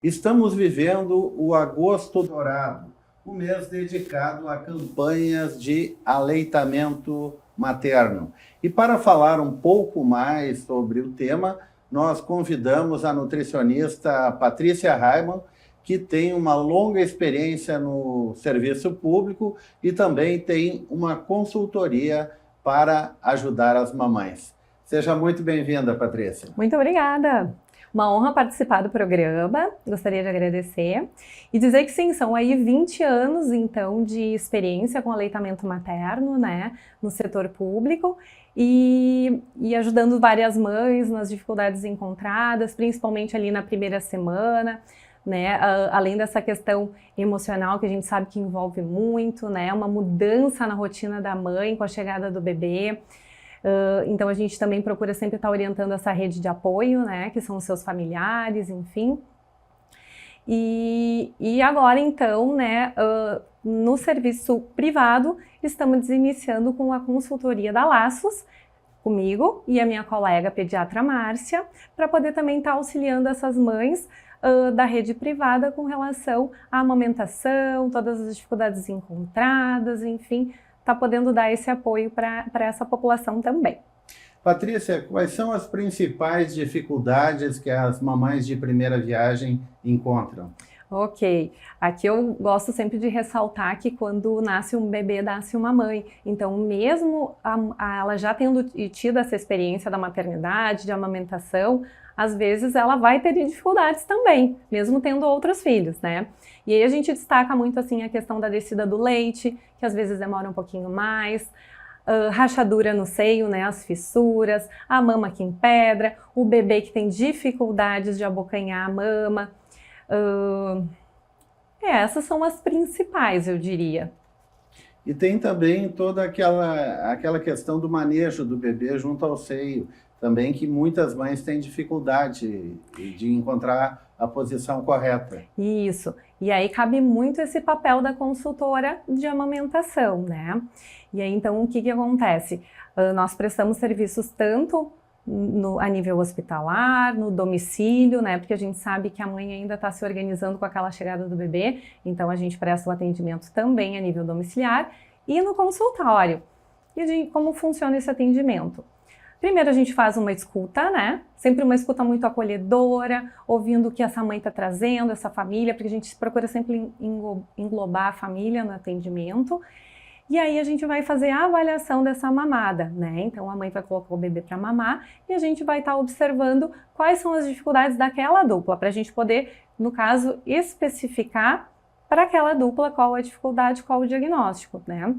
Estamos vivendo o Agosto Dourado, o mês dedicado a campanhas de aleitamento materno. E para falar um pouco mais sobre o tema, nós convidamos a nutricionista Patrícia Raimann, que tem uma longa experiência no serviço público e também tem uma consultoria para ajudar as mamães. Seja muito bem-vinda, Patrícia. Muito obrigada! Uma honra participar do programa, gostaria de agradecer e dizer que sim, são aí 20 anos então de experiência com aleitamento materno, né, no setor público e ajudando várias mães nas dificuldades encontradas, principalmente ali na primeira semana, né, além dessa questão emocional que a gente sabe que envolve muito, né, uma mudança na rotina da mãe com a chegada do bebê. Então a gente também procura sempre estar orientando essa rede de apoio, né, que são os seus familiares, enfim. E agora então, né, no serviço privado, estamos iniciando com a consultoria da Laços, comigo e a minha colega pediatra Márcia, para poder também estar auxiliando essas mães da rede privada com relação à amamentação, todas as dificuldades encontradas, enfim, está podendo dar esse apoio para essa população também. Patrícia, quais são as principais dificuldades que as mamães de primeira viagem encontram? Ok, aqui eu gosto sempre de ressaltar que quando nasce um bebê, nasce uma mãe. Então, mesmo ela já tendo tido essa experiência da maternidade, de amamentação, às vezes ela vai ter dificuldades também, mesmo tendo outros filhos, né? E aí a gente destaca muito assim a questão da descida do leite, que às vezes demora um pouquinho mais, rachadura no seio, né, as fissuras, a mama que empedra, o bebê que tem dificuldades de abocanhar a mama. Essas são as principais, eu diria. E tem também toda aquela questão do manejo do bebê junto ao seio, também que muitas mães têm dificuldade de encontrar a posição correta. Isso. E aí cabe muito esse papel da consultora de amamentação, né? E aí então o que acontece? Nós prestamos serviços tanto a nível hospitalar, no domicílio, né? Porque a gente sabe que a mãe ainda está se organizando com aquela chegada do bebê, então a gente presta o atendimento também a nível domiciliar e no consultório. E como funciona esse atendimento? Primeiro a gente faz uma escuta, né? Sempre uma escuta muito acolhedora, ouvindo o que essa mãe está trazendo, essa família, porque a gente procura sempre englobar a família no atendimento. E aí a gente vai fazer a avaliação dessa mamada, né? Então a mãe vai colocar o bebê para mamar e a gente vai estar observando quais são as dificuldades daquela dupla, para a gente poder, no caso, especificar para aquela dupla qual a dificuldade, qual o diagnóstico, né?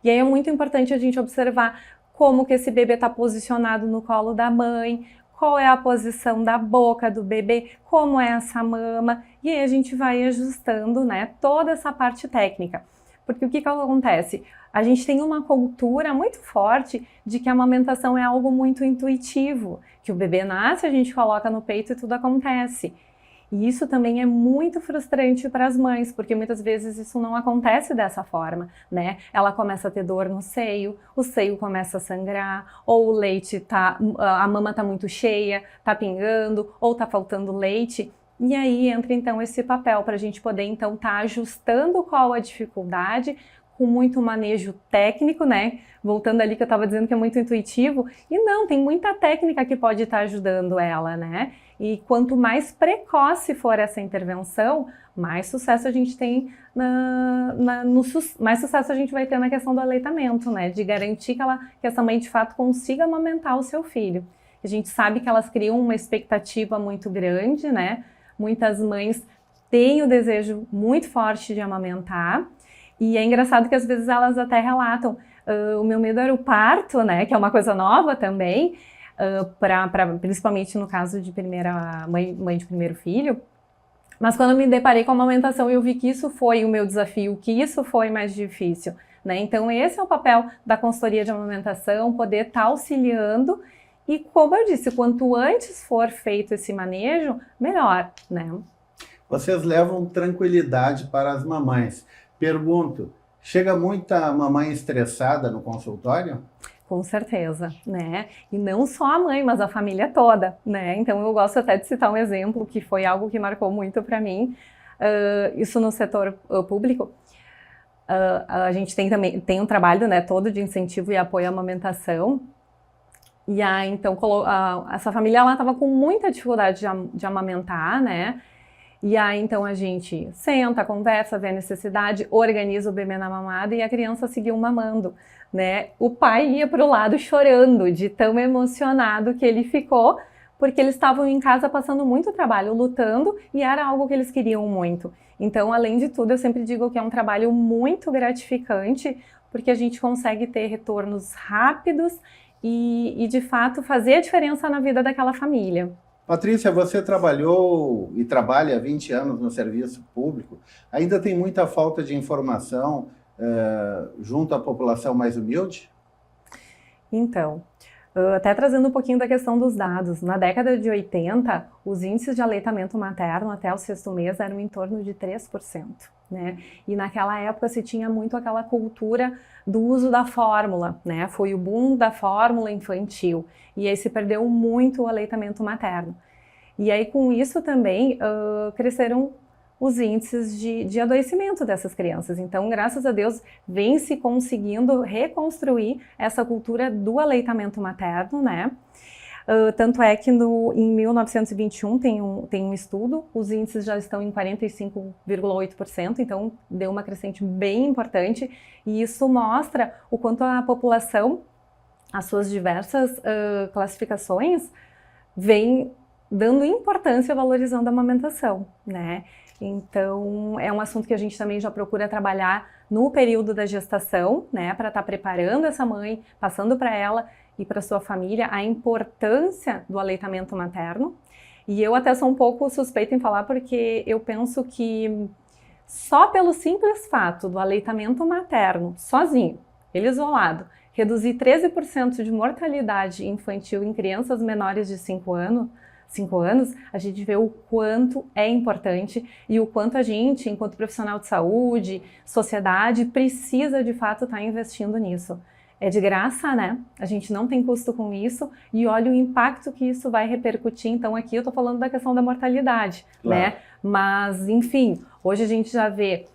E aí é muito importante a gente observar como que esse bebê está posicionado no colo da mãe, qual é a posição da boca do bebê, como é essa mama, e aí a gente vai ajustando, né, toda essa parte técnica. Porque o que acontece? A gente tem uma cultura muito forte de que a amamentação é algo muito intuitivo, que o bebê nasce, a gente coloca no peito e tudo acontece. E isso também é muito frustrante para as mães, porque muitas vezes isso não acontece dessa forma, né? Ela começa a ter dor no seio, o seio começa a sangrar, ou o leite a mama tá muito cheia, tá pingando, ou tá faltando leite. E aí entra então esse papel para a gente poder então estar ajustando qual a dificuldade, com muito manejo técnico, né? Voltando ali que eu estava dizendo que é muito intuitivo, e não, tem muita técnica que pode estar ajudando ela, né? E quanto mais precoce for essa intervenção, mais sucesso a gente tem mais sucesso a gente vai ter na questão do aleitamento, né? De garantir que essa mãe de fato consiga amamentar o seu filho. A gente sabe que elas criam uma expectativa muito grande, né? Muitas mães têm o desejo muito forte de amamentar, e é engraçado que às vezes elas até relatam, o meu medo era o parto, né, que é uma coisa nova também, principalmente no caso de mãe de primeiro filho, mas quando eu me deparei com a amamentação eu vi que isso foi o meu desafio, que isso foi mais difícil, né, então esse é o papel da consultoria de amamentação, poder estar auxiliando, e como eu disse, quanto antes for feito esse manejo, melhor, né. Vocês levam tranquilidade para as mamães. Pergunto, chega muita mamãe estressada no consultório? Com certeza, né? E não só a mãe, mas a família toda, né? Então eu gosto até de citar um exemplo que foi algo que marcou muito para mim, isso no setor público. A gente tem um trabalho, né, todo de incentivo e apoio à amamentação. E aí, então, essa família, ela estava com muita dificuldade de amamentar, né? E aí, então, a gente senta, conversa, vê a necessidade, organiza o bebê na mamada e a criança seguiu mamando, né? O pai ia para o lado chorando, de tão emocionado que ele ficou, porque eles estavam em casa passando muito trabalho, lutando, e era algo que eles queriam muito. Então, além de tudo, eu sempre digo que é um trabalho muito gratificante, porque a gente consegue ter retornos rápidos e de fato, fazer a diferença na vida daquela família. Patrícia, você trabalhou e trabalha há 20 anos no serviço público. Ainda tem muita falta de informação junto à população mais humilde? Então, até trazendo um pouquinho da questão dos dados, na década de 80, os índices de aleitamento materno até o 6º mês eram em torno de 3%. Né? E naquela época se tinha muito aquela cultura do uso da fórmula, né? Foi o boom da fórmula infantil e aí se perdeu muito o aleitamento materno. E aí com isso também cresceram os índices de adoecimento dessas crianças. Então, graças a Deus, vem se conseguindo reconstruir essa cultura do aleitamento materno, né? Tanto é que em 1921 tem um estudo, os índices já estão em 45,8%, então deu uma crescente bem importante, e isso mostra o quanto a população, as suas diversas classificações, vem dando importância e valorizando a amamentação, né? Então, é um assunto que a gente também já procura trabalhar no período da gestação, né, para estar preparando essa mãe, passando para ela e para sua família a importância do aleitamento materno. E eu até sou um pouco suspeita em falar porque eu penso que só pelo simples fato do aleitamento materno, sozinho, ele isolado, reduzir 13% de mortalidade infantil em crianças menores de 5 anos, a gente vê o quanto é importante e o quanto a gente, enquanto profissional de saúde, sociedade, precisa de fato estar investindo nisso. É de graça, né? A gente não tem custo com isso e olha o impacto que isso vai repercutir. Então aqui eu tô falando da questão da mortalidade, claro, né? Mas, enfim, hoje a gente já vê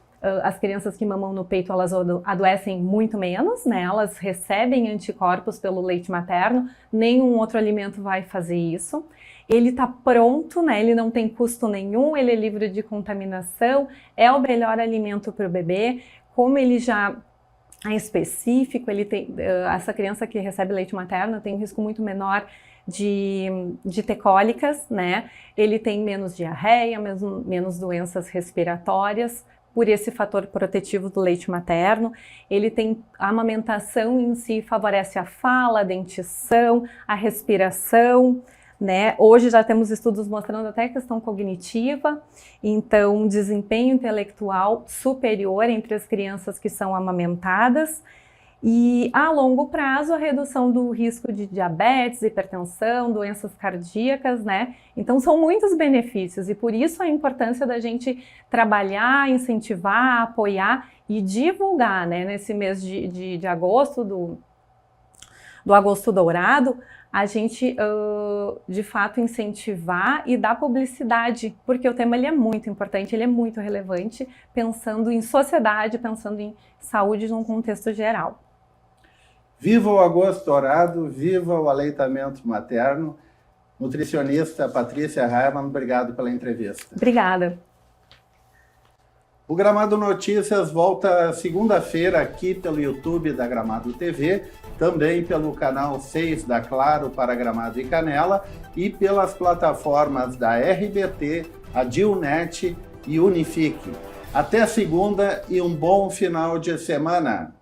as crianças que mamam no peito, elas adoecem muito menos, né? Elas recebem anticorpos pelo leite materno, nenhum outro alimento vai fazer isso. Ele está pronto, né? Ele não tem custo nenhum, ele é livre de contaminação, é o melhor alimento para o bebê. Como ele já é específico, ele tem, essa criança que recebe leite materno tem um risco muito menor de ter cólicas, né? Ele tem menos diarreia, menos doenças respiratórias, por esse fator protetivo do leite materno. Ele tem, a amamentação em si favorece a fala, a dentição, a respiração, né? Hoje já temos estudos mostrando até a questão cognitiva, então um desempenho intelectual superior entre as crianças que são amamentadas e a longo prazo a redução do risco de diabetes, hipertensão, doenças cardíacas, né? Então são muitos benefícios e por isso a importância da gente trabalhar, incentivar, apoiar e divulgar, né? Nesse mês de agosto, do Agosto Dourado, a gente, de fato, incentivar e dar publicidade, porque o tema ele é muito importante, ele é muito relevante, pensando em sociedade, pensando em saúde num contexto geral. Viva o Agosto Dourado, viva o aleitamento materno. Nutricionista Patrícia Raimann, obrigado pela entrevista. Obrigada. O Gramado Notícias volta segunda-feira aqui pelo YouTube da Gramado TV, também pelo canal 6 da Claro para Gramado e Canela e pelas plataformas da RBT, Adilnet e Unifique. Até segunda e um bom final de semana!